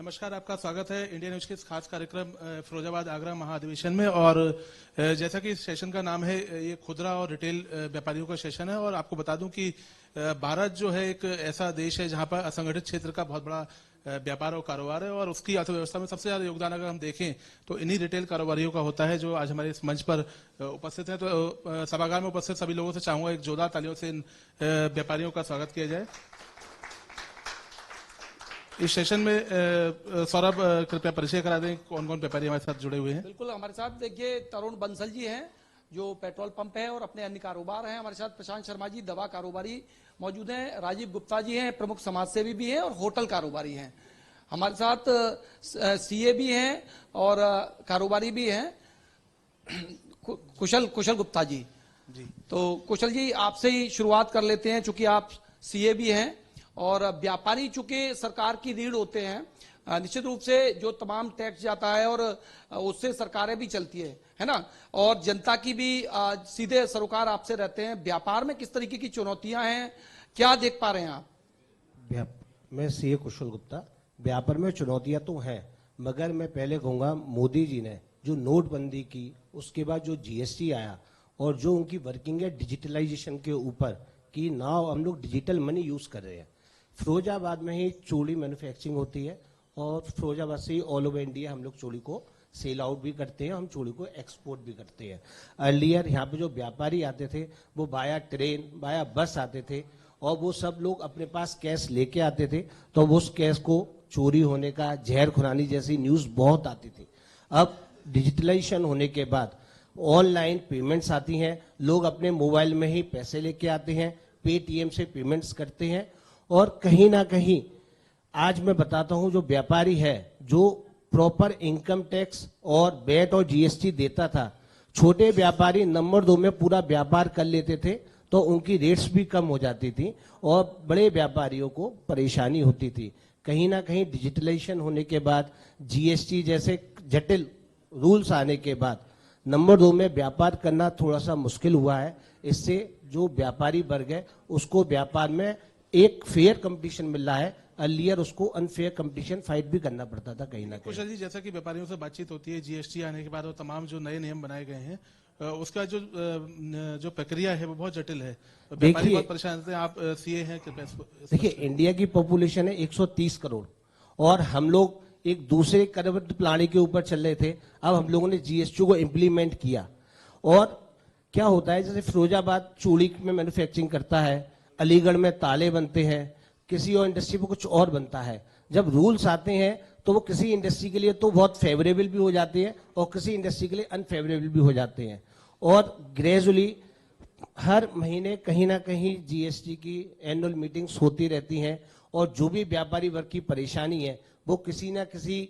नमस्कार, आपका स्वागत है इंडिया न्यूज के इस खास कार्यक्रम फिरोजाबाद आगरा महाअधिवेशन में। और जैसा कि इस सेशन का नाम है, ये खुदरा और रिटेल व्यापारियों का सेशन है। और आपको बता दूं कि भारत जो है एक ऐसा देश है जहां पर असंगठित क्षेत्र का बहुत बड़ा व्यापार और कारोबार है, और उसकी अर्थव्यवस्था में सबसे ज्यादा योगदान अगर हम देखें तो इन्हीं रिटेल कारोबारियों का होता है, जो आज हमारे इस मंच पर उपस्थित है। तो सभागार में उपस्थित सभी लोगों से चाहूंगा एक जोरदार तालियों से इन व्यापारियों का स्वागत किया जाए। इस सेशन में सौरभ कृपया परिचय करा दें, कौन कौन व्यापारी हमारे साथ जुड़े हुए हैं। बिल्कुल, हमारे साथ देखिए तरुण बंसल जी हैं जो पेट्रोल पंप है और अपने अन्य कारोबार हैं। हमारे साथ प्रशांत शर्मा जी दवा कारोबारी मौजूद हैं। राजीव गुप्ता जी हैं, प्रमुख समाजसेवी भी हैं और होटल कारोबारी हैं। हमारे साथ सीए भी हैं और कारोबारी भी हैं, कुशल गुप्ता जी। तो कुशल जी, आपसे ही शुरुआत कर लेते हैं, चूंकि आप सीए भी हैं और व्यापारी चूंकि सरकार की रीढ़ होते हैं। निश्चित रूप से जो तमाम टैक्स जाता है और उससे सरकारें भी चलती है ना, और जनता की भी सीधे सरोकार आपसे रहते हैं। व्यापार में किस तरीके की चुनौतियां हैं, क्या देख पा रहे हैं आप? मैं सीए कुशल गुप्ता। व्यापार में चुनौतियां तो हैं, मगर मैं पहले कहूँगा मोदी जी ने जो नोटबंदी की, उसके बाद जो जीएसटी आया और जो उनकी वर्किंग है डिजिटलाइजेशन के ऊपर कि नाउ हम लोग डिजिटल मनी यूज कर रहे हैं। फिरोजाबाद में ही चूड़ी मैन्युफैक्चरिंग होती है और फिरोजाबाद से ही ऑल ओवर इंडिया हम लोग चूड़ी को सेल आउट भी करते हैं, हम चूड़ी को एक्सपोर्ट भी करते हैं। अर्लियर यहाँ पे जो व्यापारी आते थे वो बाया ट्रेन बाया बस आते थे और वो सब लोग अपने पास कैश लेके आते थे, तो उस कैश को चोरी होने का, जहर खुरानी जैसी न्यूज बहुत आती थी। अब डिजिटलाइजेशन होने के बाद ऑनलाइन पेमेंट्स आती हैं, लोग अपने मोबाइल में ही पैसे लेके आते हैं, पेटीएम से पेमेंट्स करते हैं। और कहीं ना कहीं आज मैं बताता हूं, जो व्यापारी है जो प्रॉपर इनकम टैक्स और वैट और जीएसटी देता था, छोटे व्यापारी नंबर 2 में पूरा व्यापार कर लेते थे, तो उनकी रेट्स भी कम हो जाती थी और बड़े व्यापारियों को परेशानी होती थी। कहीं ना कहीं डिजिटलाइजेशन होने के बाद, जीएसटी जैसे जटिल रूल्स आने के बाद नंबर 2 में व्यापार करना थोड़ा सा मुश्किल हुआ है। इससे जो व्यापारी वर्ग है उसको व्यापार में एक फेयर कंपटीशन मिल रहा है। अर्लियर उसको अनफेयर कंपटीशन फाइट भी करना पड़ता था कहीं ना कहीं। कुशल जी, जैसा कि व्यापारियों से बातचीत होती है, जीएसटी आने के बाद और तमाम जो नए नियम बनाए गए हैं, उसका जो प्रक्रिया है वो बहुत जटिल है। व्यापारी बहुत परेशान होते हैं। आप सीए हैं, देखिए इंडिया की पॉपुलेशन है 130 करोड़ और हम लोग एक दूसरे कर प्रणाली के ऊपर चल रहे थे। अब हम लोगों ने जीएसटी को इम्प्लीमेंट किया और क्या होता है, जैसे फिरोजाबाद चूड़ी में मैन्युफैक्चरिंग करता है, अलीगढ़ में ताले बनते हैं, किसी और इंडस्ट्री में कुछ और बनता है। जब रूल्स आते हैं तो वो किसी इंडस्ट्री के लिए तो बहुत फेवरेबल भी हो जाते हैं और किसी इंडस्ट्री के लिए अनफेवरेबल भी हो जाते हैं। और ग्रेजुअली हर महीने कहीं ना कहीं जीएसटी की एनुअल मीटिंग्स होती रहती हैं और जो भी व्यापारी वर्ग की परेशानी है वो किसी ना किसी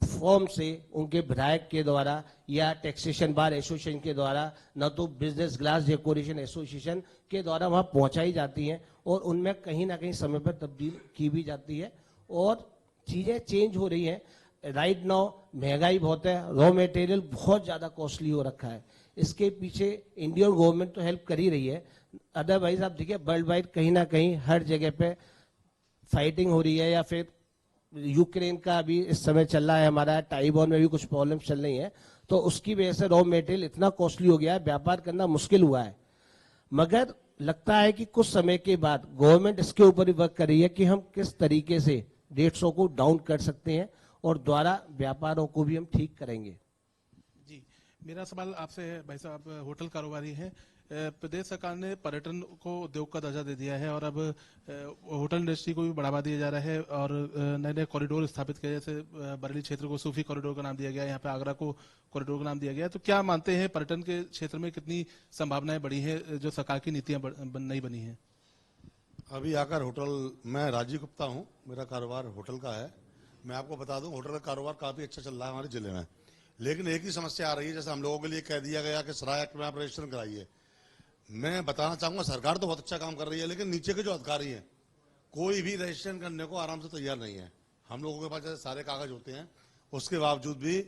फॉर्म से उनके विधायक के द्वारा या टैक्सेशन बार एसोसिएशन के द्वारा, न तो बिजनेस ग्लास डेकोरेशन एसोसिएशन के द्वारा वहां पहुंचाई जाती हैं और उनमें कहीं ना कहीं समय पर तब्दील की भी जाती है और चीजें चेंज हो रही हैं। राइट नाउ महंगाई बहुत है, रॉ मटेरियल बहुत ज्यादा कॉस्टली हो रखा है। इसके पीछे इंडियन गवर्नमेंट तो हेल्प कर ही रही है, अदरवाइज आप देखिए वर्ल्ड वाइड कहीं ना कहीं हर जगह पे फाइटिंग हो रही है। या फिर यूक्रेन का अभी इस समय चल रहा है, हमारा ताइवान में भी कुछ प्रॉब्लम चल रही है, तो उसकी वजह से रॉ मटेरियल इतना कॉस्टली हो गया है, व्यापार करना मुश्किल हुआ है। मगर लगता है कि कुछ समय के बाद गवर्नमेंट इसके ऊपर ही वर्क कर रही है कि हम किस तरीके से रेट्सों को डाउन कर सकते हैं और द्वारा व्यापारों को भी हम ठीक करेंगे। जी, मेरा सवाल आपसे है, भाई साहब होटल कारोबारी हैं। प्रदेश सरकार ने पर्यटन को उद्योग का दर्जा दे दिया है और अब होटल इंडस्ट्री को भी बढ़ावा दिया जा रहा है और नए नए कॉरिडोर स्थापित किए, जैसे बरेली क्षेत्र को सूफी कॉरिडोर का नाम दिया गया है, यहाँ पे आगरा को कॉरिडोर का नाम दिया गया है। तो क्या मानते हैं पर्यटन के क्षेत्र में कितनी संभावनाएं बढ़ी हैं जो सरकार की नीतियां नई बनी है? अभी आकर होटल, मैं राजीव गुप्ता हूँ, मेरा कारोबार होटल का है। मैं आपको बता दूं होटल का कारोबार काफी अच्छा चल रहा है हमारे जिले में, लेकिन एक ही समस्या आ रही है। जैसे हम लोगों के लिए कह दिया गया कि सराय एक्ट में आप रजिस्ट्रेशन कराइए। मैं बताना चाहूंगा सरकार तो बहुत अच्छा काम कर रही है, लेकिन नीचे के जो अधिकारी हैं कोई भी रजिस्ट्रेशन करने को आराम से तैयार नहीं है। हम लोगों के पास जैसे सारे कागज होते हैं, उसके बावजूद भी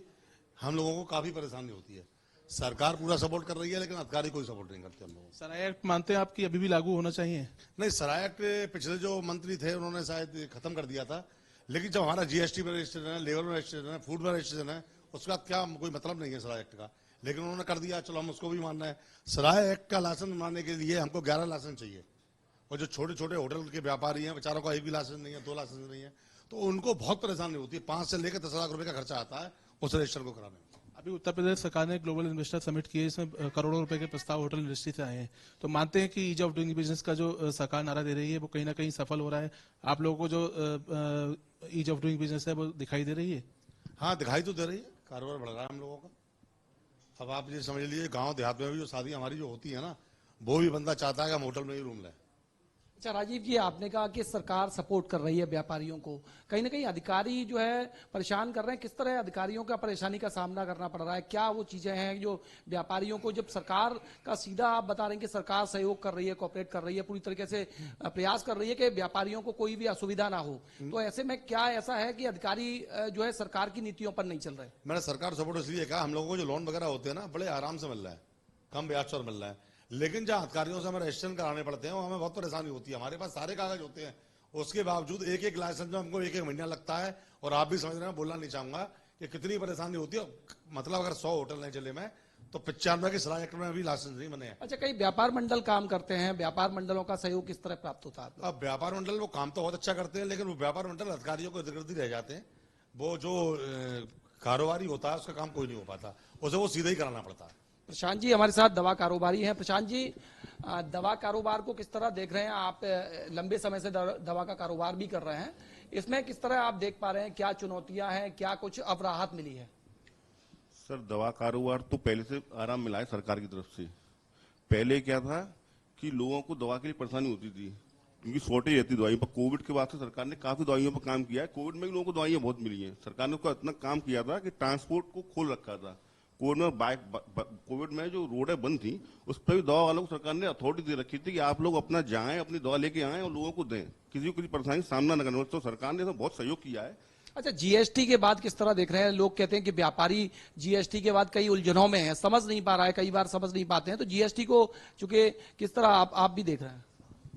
हम लोगों को काफी परेशानी होती है। सरकार पूरा सपोर्ट कर रही है लेकिन अधिकारी कोई सपोर्ट नहीं करते हम लोग। सराय एक्ट मानते हैं आपकी अभी भी लागू होना चाहिए? नहीं, सराय एक्ट पिछले जो मंत्री थे उन्होंने शायद खत्म कर दिया था, लेकिन जब हमारा जीएसटी में रजिस्ट्रेशन है, लेबर में रजिस्ट्रेशन है, फूड में रजिस्ट्रेशन है, उसका क्या कोई मतलब नहीं है सराय एक्ट का। लेकिन उन्होंने कर दिया, चलो हम उसको भी मान रहे हैं। सराय एक्ट का लाइसेंस बनाने के लिए हमको 11 लाइसेंस चाहिए, और जो छोटे छोटे होटल के व्यापारी हैं बेचारों का एक भी लाइसेंस नहीं है, 2 लाइसेंस नहीं है, तो उनको बहुत परेशानी होती है। 5 से लेकर 10 लाख रुपए का खर्चा आता है उस रजिस्टर को कराने में। अभी उत्तर प्रदेश सरकार ने ग्लोबल इन्वेस्टर समिट किए, इसमें करोड़ों रुपए के प्रस्ताव होटल इंडस्ट्री से आए हैं। तो मानते हैं कि ईज ऑफ डूइंग बिजनेस का जो सरकार नारा दे रही है वो कहीं ना कहीं सफल हो रहा है। आप लोगों को जो ईज ऑफ डूइंग बिजनेस है वो दिखाई दे रही है? हाँ, दिखाई तो दे रही है, कारोबार बढ़ रहा है हम लोगों का। अब आप ये समझ लीजिए, गांव देहात में भी जो शादी हमारी जो होती है ना, वो भी बंदा चाहता है कि हम होटल में ही रूम लें। अच्छा राजीव जी, आपने कहा कि सरकार सपोर्ट कर रही है व्यापारियों को, कहीं ना कहीं अधिकारी जो है परेशान कर रहे हैं। किस तरह अधिकारियों का परेशानी का सामना करना पड़ रहा है? क्या वो चीजें हैं जो व्यापारियों को, जब सरकार का सीधा आप बता रहे हैं कि सरकार सहयोग कर रही है, कोऑपरेट कर रही है, पूरी तरीके से प्रयास कर रही है कि व्यापारियों को कोई भी असुविधा ना हो, तो ऐसे में क्या ऐसा है कि अधिकारी जो है सरकार की नीतियों पर नहीं चल रहे? मैंने सरकार सपोर्ट इसलिए कहा, हम लोगों को जो लोन वगैरह होते हैं ना, बड़े आराम से मिल रहा है, कम ब्याज पर मिल रहा है। लेकिन जहाँ अधिकारियों से हमें रजिस्ट्रेशन कराने पड़ते हैं, वो हमें बहुत परेशानी होती है। हमारे पास सारे कागज होते हैं, उसके बावजूद एक एक लाइसेंस में हमको एक एक महीना लगता है। और आप भी समझ रहे हैं, बोलना नहीं चाहूंगा कि कितनी परेशानी होती है। मतलब अगर 100 होटल हैं जिले में, तो 95 के सराय एक्ट में अभी लाइसेंस नहीं बने हैं। अच्छा, कई व्यापार मंडल काम करते हैं, व्यापार मंडलों का सहयोग किस तरह प्राप्त होता है? अब व्यापार मंडल वो काम तो बहुत अच्छा करते हैं, लेकिन वो व्यापार मंडल अधिकारियों को इर्द गिर्द रह जाते हैं। वो जो कारोबारी होता है उसका काम कोई नहीं हो पाता, उसे वो सीधा ही कराना पड़ता है। प्रशांत जी हमारे साथ दवा कारोबारी हैं। प्रशांत जी, दवा कारोबार को किस तरह देख रहे हैं आप? लंबे समय से दवा का कारोबार भी कर रहे हैं, इसमें किस तरह आप देख पा रहे हैं? क्या चुनौतियां हैं, क्या कुछ अब राहत मिली है? सर, दवा कारोबार तो पहले से आराम मिला है सरकार की तरफ से। पहले क्या था कि लोगों को दवा के लिए परेशानी होती थी, क्योंकि शॉर्टेज रहती दवाई पर। कोविड के बाद से सरकार ने काफी दवाइयों पर काम किया है। कोविड में भी लोगों को दवाइयां बहुत मिली हैं। सरकार ने उसका इतना काम किया था कि ट्रांसपोर्ट को खोल रखा था। कोविड में जो रोडें बंद थी, उस पर भी दवा वालों को सरकार ने अथॉरिटी दे रखी थी कि आप लोग अपना जाएं, अपनी दवा लेके आएं और लोगों को दें, किसी को किसी परेशानी का सामना न करना। तो सरकार ने तो बहुत सहयोग किया है। अच्छा, जीएसटी के बाद किस तरह देख रहे हैं? लोग कहते हैं कि व्यापारी जीएसटी के बाद कई उलझनों में है, समझ नहीं पा रहा है, कई बार समझ नहीं पाते हैं। तो जीएसटी को चूंकि किस तरह आप भी देख रहे हैं?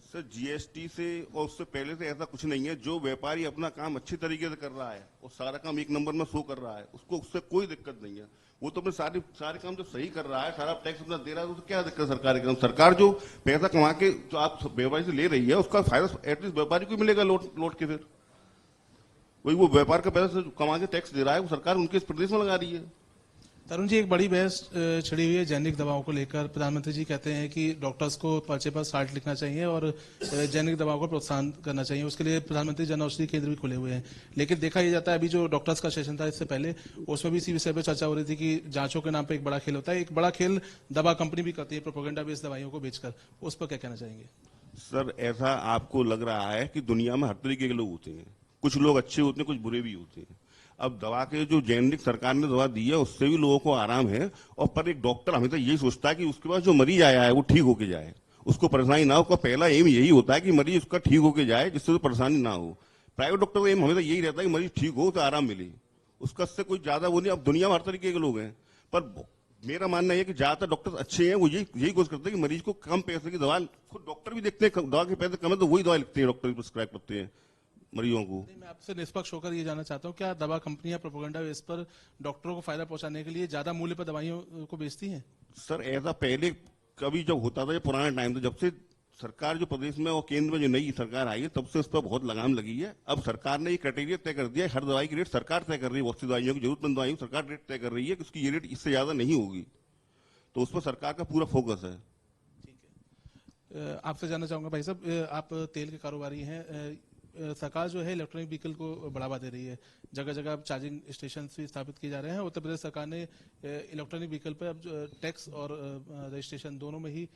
सर, जीएसटी से और उससे पहले से ऐसा कुछ नहीं है। जो व्यापारी अपना काम अच्छी तरीके से कर रहा है और सारा काम एक नंबर में शो कर रहा है, उसको उससे कोई दिक्कत नहीं है। वो तो अपने सारे काम जो सही कर रहा है, सारा टैक्स अपना दे रहा है, तो क्या दिक्कत है सरकार के? सरकार जो पैसा कमा के जो आप व्यापारी से ले रही है, उसका फायदा एटलीस्ट व्यापारी को मिलेगा लौट के। फिर वही वो व्यापार का पैसा कमा के टैक्स दे रहा है, वो सरकार उनके प्रदेश में लगा रही है। तरुण जी, एक बड़ी बहस छिड़ी हुई है जेनेरिक दवाओं को लेकर। प्रधानमंत्री जी कहते हैं कि डॉक्टर्स को पर्चे पर साल्ट लिखना चाहिए और जेनेरिक दवाओं को प्रोत्साहन करना चाहिए। उसके लिए प्रधानमंत्री जन औषधि केंद्र भी खुले हुए हैं। लेकिन देखा यह जाता है, अभी जो डॉक्टर्स का सेशन था इससे पहले, उसमें भी इसी विषय पर चर्चा हो रही थी कि जांचों के नाम पर एक बड़ा खेल होता है। एक बड़ा खेल दवा कंपनी भी करती है प्रोपेगेंडा बेस्ड दवाइयों को बेचकर। उस पर क्या कहना चाहेंगे? सर, ऐसा आपको लग रहा है कि दुनिया में हर तरीके के लोग होते हैं। कुछ लोग अच्छे होते हैं, कुछ बुरे भी होते हैं। अब दवा के जो जेनेरिक सरकार ने दवा दी है, उससे भी लोगों को आराम है। और पर एक डॉक्टर हमेशा यही सोचता है कि उसके पास जो मरीज आया है वो ठीक होके जाए, उसको परेशानी ना हो। उसका पहला एम यही होता है कि मरीज उसका ठीक होके जाए, जिससे तो परेशानी ना हो। प्राइवेट डॉक्टर का एम हमेशा यही रहता है कि मरीज ठीक हो तो आराम मिले, उसका से कोई ज्यादा वो नहीं। अब दुनिया में हर तरीके के लोग हैं, पर मेरा मानना है कि ज्यादातर डॉक्टर अच्छे हैं, वो यही कोशिश करते हैं कि मरीज को कम पैसे की दवा, खुद डॉक्टर भी देखते हैं दवा के पैसे कम है तो वही दवा लिखते हैं, डॉक्टर प्रिस्क्राइब करते हैं मरीजों को। मैं आपसे निष्पक्ष होकर ये जानना चाहता हूँ, क्या दवा कंपनियां प्रोपेगेंडा बेस पर डॉक्टरों को फायदा पहुंचाने के लिए ज्यादा मूल्य पर दवाइयों को बेचती हैं? सर, ऐसा पहले कभी जब होता था, पुराना टाइम था, जब से सरकार जो प्रदेश में और केंद्र में जो नई सरकार आई है, तब से उस पर बहुत लगाम लगी है। अब सरकार ने ये क्राइटेरिया तय कर दिया है, हर दवाई की रेट सरकार तय कर रही है। बहुत सी दवाइयों की जरूरतमंद दवाइयों की सरकार रेट तय कर रही है कि उसकी ये रेट इससे ज्यादा नहीं होगी, तो उस पर सरकार का पूरा फोकस है। ठीक है, आपसे जानना चाहूंगा भाई साहब, आप तेल के कारोबारी हैं। सरकार जो है इलेक्ट्रॉनिक व्हीकल को बढ़ावा दे रही है, जगह जगह चार्जिंग स्टेशन भी स्थापित किए जा रहे हैं। उत्तर प्रदेश सरकार ने इलेक्ट्रॉनिक व्हीकल पर अब टैक्स और रजिस्ट्रेशन दोनों में ही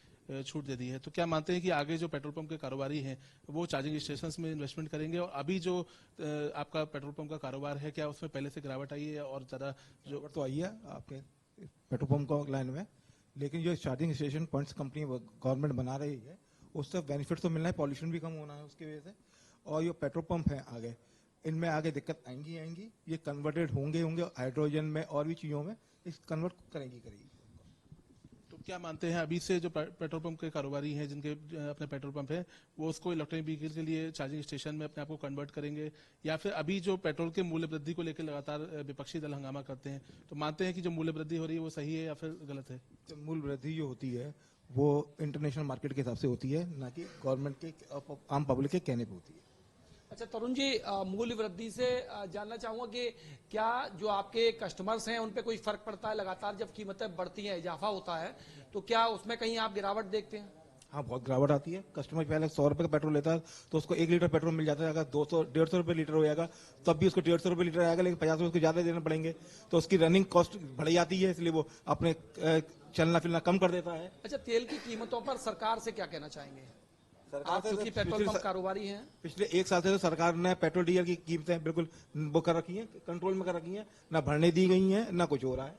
छूट दे दी है। तो क्या मानते हैं कि आगे जो पेट्रोल पंप के कारोबारी हैं वो चार्जिंग स्टेशन में इन्वेस्टमेंट करेंगे? और अभी जो आपका पेट्रोल पंप का कारोबार है, क्या उसमें पहले से गिरावट आई है और ज्यादा जो तो आई है आपके पेट्रोल पंप का लाइन में? लेकिन जो charging station points company government बना रही है, उससे बेनिफिट तो मिलना है, पॉल्यूशन भी कम होना है उसकी वजह से। और ये पेट्रोल पंप है आगे, इनमें आगे दिक्कत आएंगी, ये कन्वर्टेड होंगे हाइड्रोजन में और भी चीजों में, इस कन्वर्ट करेगी। तो क्या मानते हैं अभी से जो पेट्रोल पंप के कारोबारी हैं जिनके अपने पेट्रोल पंप है वो उसको इलेक्ट्रॉनिक व्हीकल के लिए चार्जिंग स्टेशन में अपने आप को कन्वर्ट करेंगे, या फिर अभी जो पेट्रोल के मूल्य वृद्धि को लेकर लगातार विपक्षी दल हंगामा करते हैं, तो मानते हैं कि जो मूल्य वृद्धि हो रही है वो सही है या फिर गलत है? तो मूल वृद्धि जो होती है वो इंटरनेशनल मार्केट के हिसाब से होती है, ना कि गवर्नमेंट के आम पब्लिक के कहने पे होती है। अच्छा तरुण जी, मूल्य वृद्धि से जानना चाहूंगा कि क्या जो आपके कस्टमर्स हैं उन पे कोई फर्क पड़ता है? लगातार जब कीमतें बढ़ती हैं, इजाफा होता है, तो क्या उसमें कहीं आप गिरावट देखते हैं? हाँ, बहुत गिरावट आती है। कस्टमर पहले 100 रुपए का पेट्रोल लेता है तो उसको 1 लीटर पेट्रोल मिल जाता है। अगर 200-150 रुपए लीटर हो जाएगा तब भी उसको 150 रुपए लीटर आएगा, लेकिन 50 रुपए उसको ज्यादा देने पड़ेंगे, तो उसकी रनिंग कॉस्ट बढ़ जाती है, इसलिए वो अपने चलना फिरना कम कर देता है। अच्छा, तेल की कीमतों पर सरकार से क्या कहना चाहेंगे? आप चूंकि पेट्रोल पंप कारोबारी हैं, पिछले 1 साल से तो सरकार ने पेट्रोल डीजल की कीमतें बिल्कुल वो कर रखी हैं, कंट्रोल में कर रखी हैं, ना बढ़ने दी गई हैं, ना कुछ हो रहा है।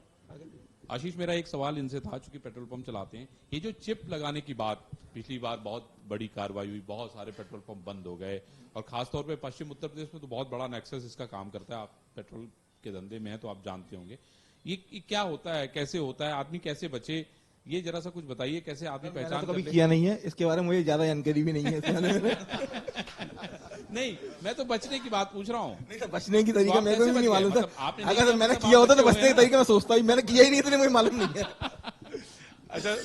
आशीष, मेरा एक सवाल इनसे था, चूंकि पेट्रोल पंप चलाते हैं, ये जो चिप लगाने की बात, पिछली बार बहुत बड़ी कार्रवाई हुई, बहुत सारे पेट्रोल पंप बंद हो गए, और खासतौर पे पश्चिम उत्तर प्रदेश में तो बहुत बड़ा नेक्सस इसका काम करता है। आप पेट्रोल के धंधे में हैं तो आप जानते होंगे ये क्या होता है, कैसे होता है, आदमी कैसे बचे, ये जरा सा कुछ बताइए, कैसे आदमी पहचान तो कभी किया नहीं है, इसके बारे में मुझे ज्यादा जानकारी भी नहीं है इसके बारे में। नहीं, मैं तो बचने की बात पूछ रहा हूँ। नहीं तो बचने की तरीका मेरे को भी नहीं मालूम था। मतलब आपने अगर मैंने किया होता तो बचने का तरीका मैं सोचता ही, मैंने किया ही नहीं, इसलिए मुझे मालूम नहीं है। अच्छा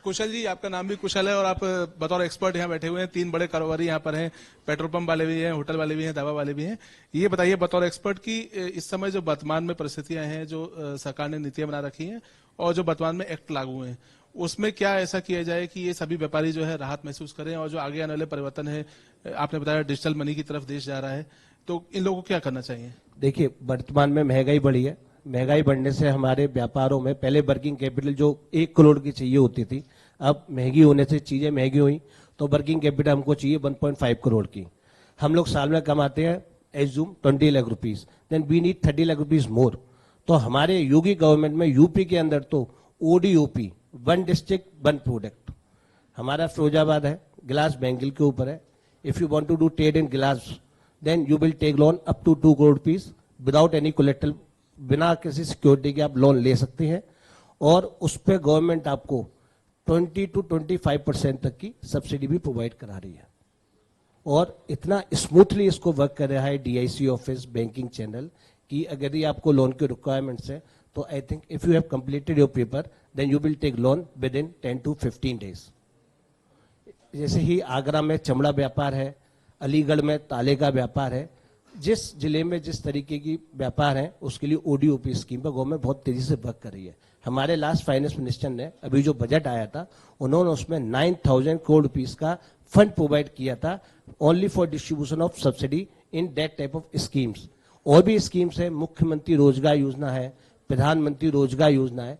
कुशल जी, आपका नाम भी कुशल है और आप बतौर एक्सपर्ट यहाँ बैठे हुए हैं, 3 बड़े कारोबारी यहाँ पर हैं, पेट्रोल पंप वाले भी हैं, होटल वाले भी हैं, दवा वाले भी हैं। ये बताइए बतौर एक्सपर्ट की इस समय जो वर्तमान में परिस्थितियां हैं, जो सरकार ने नीतियां बना रखी हैं और जो वर्तमान में एक्ट लागू हैं, उसमें क्या ऐसा किया जाए कि ये सभी व्यापारी जो है राहत महसूस करें, और जो आगे आने वाले परिवर्तन है, आपने बताया डिजिटल मनी की तरफ देश जा रहा है, तो इन लोगों को क्या करना चाहिए? देखिए, वर्तमान में महंगाई बढ़ी है। महंगाई बढ़ने से हमारे व्यापारों में पहले वर्किंग कैपिटल जो 1 करोड़ की चाहिए होती थी, अब महंगी होने से चीजें महंगी हुई, तो वर्किंग कैपिटल हमको चाहिए 1.5 करोड़ की। हम लोग साल में कमाते हैं assume 20 lakh rupees, then we need 30 lakh rupees more. तो हमारे योगी गवर्नमेंट में यूपी के अंदर तो ODOP, 1 डिस्ट्रिक्ट 1 प्रोडक्ट, हमारा फिरोजाबाद है, गिलास बैंगल के ऊपर है। If you want to do trade in glass, then you will take loan up to 2 crore rupees without any collateral, बिना किसी सिक्योरिटी के आप लोन ले सकते हैं, और उस पर गवर्नमेंट आपको 20 to 25% तक की सब्सिडी भी प्रोवाइड करा रही है। और इतना स्मूथली इसको वर्क कर रहा है DIC ऑफिस, बैंकिंग चैनल, कि अगर ये आपको लोन के रिक्वायरमेंट्स है तो I think if you have completed your paper then you will take loan within 10 to 15 days। जैसे ही आगरा में चमड़ा व्यापार है, अलीगढ़ में ताले का व्यापार है, जिस जिले में जिस तरीके की व्यापार है उसके लिए ODOP स्कीम पर गवर्नमेंट बहुत तेजी से वर्क कर रही है। हमारे लास्ट फाइनेंस मिनिस्टर ने अभी जो बजट आया था, उन्होंने उसमें 9,000 करोड़ रुपीस का फंड प्रोवाइड किया था only for distribution of subsidy in that type of schemes. और भी स्कीम्स है, मुख्यमंत्री रोजगार योजना है, प्रधानमंत्री रोजगार योजना है।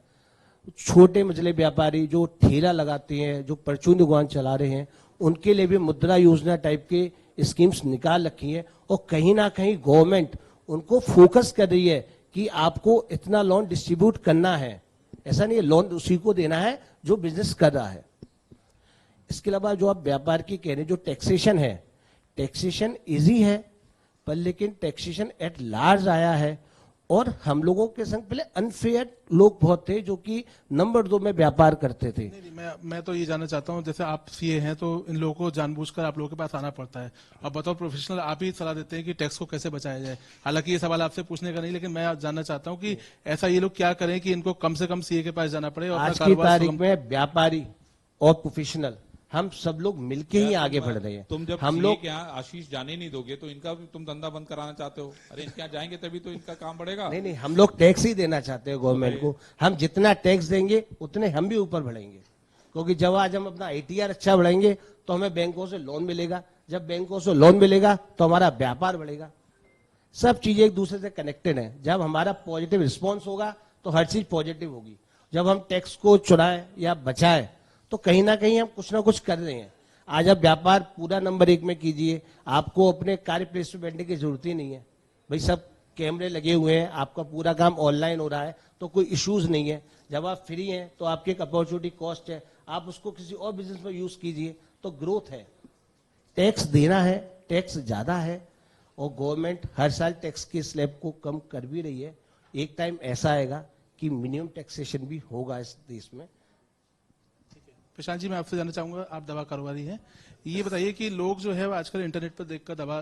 छोटे मझले व्यापारी जो ठेला लगाते हैं, जो परचून दुकान चला रहे हैं, उनके लिए भी मुद्रा योजना टाइप के स्कीम्स निकाल रखी है। और कहीं ना कहीं गवर्नमेंट उनको फोकस कर रही है कि आपको इतना लोन डिस्ट्रीब्यूट करना है, ऐसा नहीं है लोन उसी को देना है जो बिजनेस कर रहा है। इसके अलावा जो आप व्यापार की कह रहे हैं, जो टैक्सेशन है, टैक्सेशन इजी है, पर लेकिन टैक्सेशन एट लार्ज आया है, और हम लोगों के संग पहले अनफेयर लोग बहुत थे जो कि नंबर 2 में व्यापार करते थे। नहीं, मैं तो ये जानना चाहता हूँ, जैसे आप सीए हैं तो इन लोगों को जानबूझकर आप लोगों के पास आना पड़ता है, और बतौर प्रोफेशनल आप ही सलाह देते हैं कि टैक्स को कैसे बचाया जाए। हालांकि ये सवाल आपसे पूछने का नहीं, लेकिन मैं जानना चाहता हूँ कि ऐसा ये लोग क्या करें कि इनको कम से कम सीए के पास जाना पड़े। और आज की तारीख में व्यापारी और प्रोफेशनल हम सब लोग मिलके ही आगे बढ़ रहे हैं। तुम जब हम लोग यहाँ आशीष जाने नहीं दोगे तो इनका भी तुम धंधा बंद कराना चाहते हो? अरे इनके यहाँ जाएंगे तभी तो इनका काम बढ़ेगा। नहीं, हम लोग टैक्स ही देना चाहते हैं गवर्नमेंट को। हम जितना टैक्स देंगे उतने हम भी ऊपर बढ़ेंगे, क्योंकि जब आज हम अपना ATR अच्छा बढ़ाएंगे तो हमें बैंकों से लोन मिलेगा, जब बैंकों से लोन मिलेगा तो हमारा व्यापार बढ़ेगा। सब चीजें एक दूसरे से कनेक्टेड है। जब हमारा पॉजिटिव रिस्पॉन्स होगा तो हर चीज पॉजिटिव होगी। जब हम टैक्स को चुराए या बचाए तो कहीं ना कहीं हम कुछ ना कुछ कर रहे हैं। आज आप व्यापार पूरा नंबर 1 में कीजिए, आपको अपने कार्य प्लेस पे बैठने की जरूरत ही नहीं है भाई, सब कैमरे लगे हुए हैं, आपका पूरा काम ऑनलाइन हो रहा है, तो कोई इश्यूज नहीं है। जब आप फ्री हैं तो आपकी एक अपॉर्चुनिटी कॉस्ट है, आप उसको किसी और बिजनेस में यूज कीजिए, तो ग्रोथ है। टैक्स देना है, टैक्स ज्यादा है, और गवर्नमेंट हर साल टैक्स के स्लैब को कम कर भी रही है। एक टाइम ऐसा आएगा कि मिनिमम टैक्सेशन भी होगा इस देश में। प्रशांत जी, मैं आपसे जानना चाहूंगा, आप दवा कारोबारी हैं, ये बताइए कि लोग जो है वो आजकल इंटरनेट पर देखकर दवा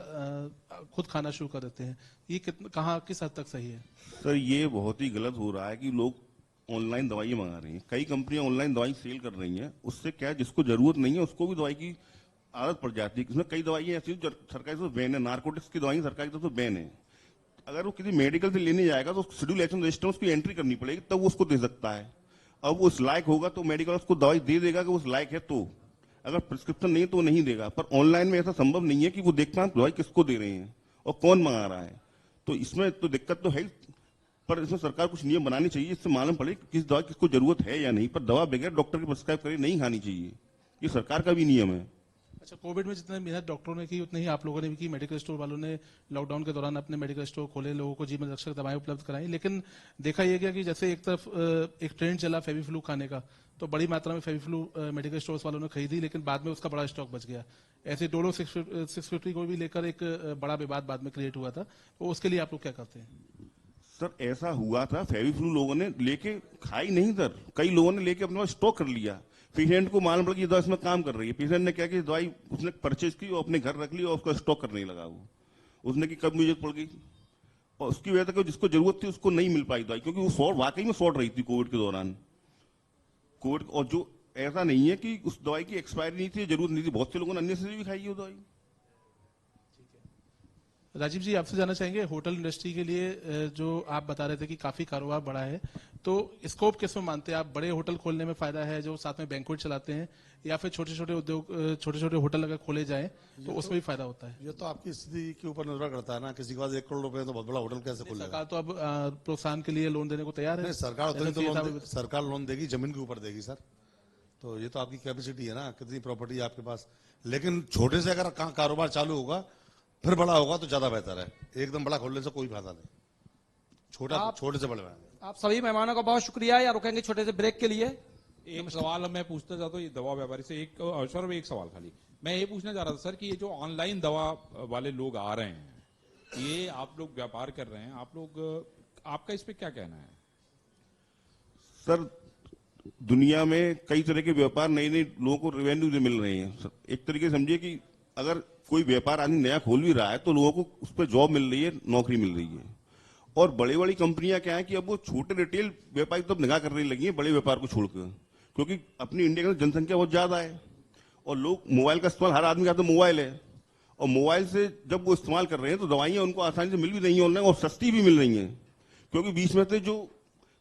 खुद खाना शुरू कर देते हैं, ये कहाँ किस हद तक सही है? सर ये बहुत ही गलत हो रहा है कि लोग ऑनलाइन दवाई मंगा रही हैं। कई कंपनियां ऑनलाइन दवाई सेल कर रही हैं, उससे क्या है जिसको जरूरत नहीं है उसको भी दवाई की आदत पड़ जाती है। इसमें कई दवाइयां ऐसी जो सरकारी तरफ से बैन है, नार्कोटिक्स की दवाई सरकारी तरफ से बैन है। अगर वो किसी मेडिकल से लेने जाएगा तो शेड्यूल एक्शन रजिस्टर में उसकी एंट्री करनी पड़ेगी, तब वो उसको दे सकता है। अब वो उस लायक होगा तो मेडिकल उसको दवाई दे देगा कि उस लायक है, तो अगर प्रिस्क्रिप्शन नहीं है तो नहीं देगा। पर ऑनलाइन में ऐसा संभव नहीं है कि वो देख पाए दवाई किसको दे रहे हैं और कौन मंगा रहा है, तो इसमें तो दिक्कत तो है। पर इसमें सरकार कुछ नियम बनानी चाहिए, इससे मालूम पड़े कि किस दवा किसको जरूरत है या नहीं। पर दवा बगैर डॉक्टर के प्रिस्क्राइब करे नहीं खानी चाहिए, ये सरकार का भी नियम है। अच्छा, कोविड में जितने मेहनत डॉक्टरों ने की उतनी ही आप लोगों ने भी की। मेडिकल स्टोर वालों ने लॉकडाउन के दौरान अपने मेडिकल स्टोर खोले, लोगों को जीवन रक्षक दवाएं उपलब्ध कराई, लेकिन देखा यह गया कि जैसे एक तरफ एक ट्रेंड चला फेविफ्लू खाने का, तो बड़ी मात्रा में फेविफ्लू मेडिकल स्टोर्स वालों ने खरीदी, लेकिन बाद में उसका बड़ा स्टॉक बच गया। ऐसे डोलो 650 को भी लेकर एक बड़ा विवाद बाद में क्रिएट हुआ था, तो उसके लिए आप लोग क्या करते हैं? सर ऐसा हुआ था, फेविफ्लू लोगों ने लेके खाई नहीं सर, कई लोगों ने लेके अपने पास स्टॉक कर लिया। पेशेंट को मालूम पड़ा कि ये दवा इसमें काम कर रही है, पेशेंट ने क्या कि दवाई उसने परचेज की और अपने घर रख ली और उसका स्टॉक करने लगा। वो उसने की कब मुझे पड़ गई और उसकी वजह से जिसको जरूरत थी उसको नहीं मिल पाई दवाई, क्योंकि वो शॉर्ट वाकई में शॉर्ट रही थी कोविड के दौरान। कोविड और जो ऐसा नहीं है कि उस दवाई की एक्सपायरी नहीं थी, जरूरत नहीं थी, बहुत से लोगों ने अन्य से भी खाई है वो दवाई। राजीव जी, आपसे जानना चाहेंगे, होटल इंडस्ट्री के लिए जो आप बता रहे थे कि काफी कारोबार बढ़ा है, तो स्कोप किस में मानते हैं आप? बड़े होटल खोलने में फायदा है जो साथ में बैंक्वेट चलाते हैं, या फिर छोटे छोटे उद्योग, छोटे छोटे होटल अगर खोले जाएं तो उसमें भी फायदा होता है? ये तो आपकी स्थिति के ऊपर निर्भर करता है ना। किसी के पास 1 करोड़ रुपए तो बहुत बड़ा होटल कैसे खुलेगा? सरकार तो अब प्रोत्साहन के लिए लोन देने को तैयार है। नहीं, सरकार लोन देगी, जमीन के ऊपर देगी सर। तो ये तो आपकी कैपेसिटी है ना, कितनी प्रॉपर्टी है आपके पास। लेकिन छोटे से अगर कारोबार चालू होगा फिर बड़ा होगा तो ज्यादा बेहतर है। एकदम बड़ा खोलने से कोई फायदा नहीं, छोटे से बड़े में। आप सभी मेहमानों का बहुत शुक्रिया। या रुकेंगे छोटे से ब्रेक के लिए। एक सवाल मैं पूछना चाहता हूँ ये दवा व्यापारी से, एक सर एक सवाल खाली मैं ये पूछना चाह रहा था सर कि ये जो ऑनलाइन दवा वाले लोग आ रहे हैं, ये आप लोग व्यापार कर रहे हैं, आप लोग आपका इस पे क्या कहना है? सर दुनिया में कई तरह के व्यापार नए नए लोगों को रेवेन्यू मिल रहे हैं। एक तरीके से समझिए कि अगर कोई व्यापार आदमी नया खोल भी रहा है तो लोगों को उस पर जॉब मिल रही है, नौकरी मिल रही है। और बड़ी बड़ी कंपनियां क्या है कि अब वो छोटे रिटेल व्यापारी तो निगाह करने लगी है बड़े व्यापार को छोड़कर, क्योंकि अपनी इंडिया की जनसंख्या बहुत ज्यादा है और लोग मोबाइल का इस्तेमाल, हर आदमी का तो मोबाइल है, और मोबाइल से जब वो इस्तेमाल कर रहे हैं तो दवाइयां उनको आसानी से मिल भी रही हैं ऑनलाइन और सस्ती भी मिल रही हैं। क्योंकि बीच में से जो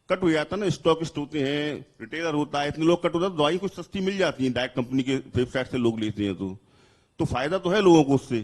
कट हो जाता है ना, स्टॉकिस्ट होते हैं, रिटेलर होता है, इतने लोग कट होता है तो दवाई कुछ सस्ती मिल जाती है, डायरेक्ट कंपनी के वेबसाइट से लोग लेते हैं तो फायदा तो है लोगों को उससे।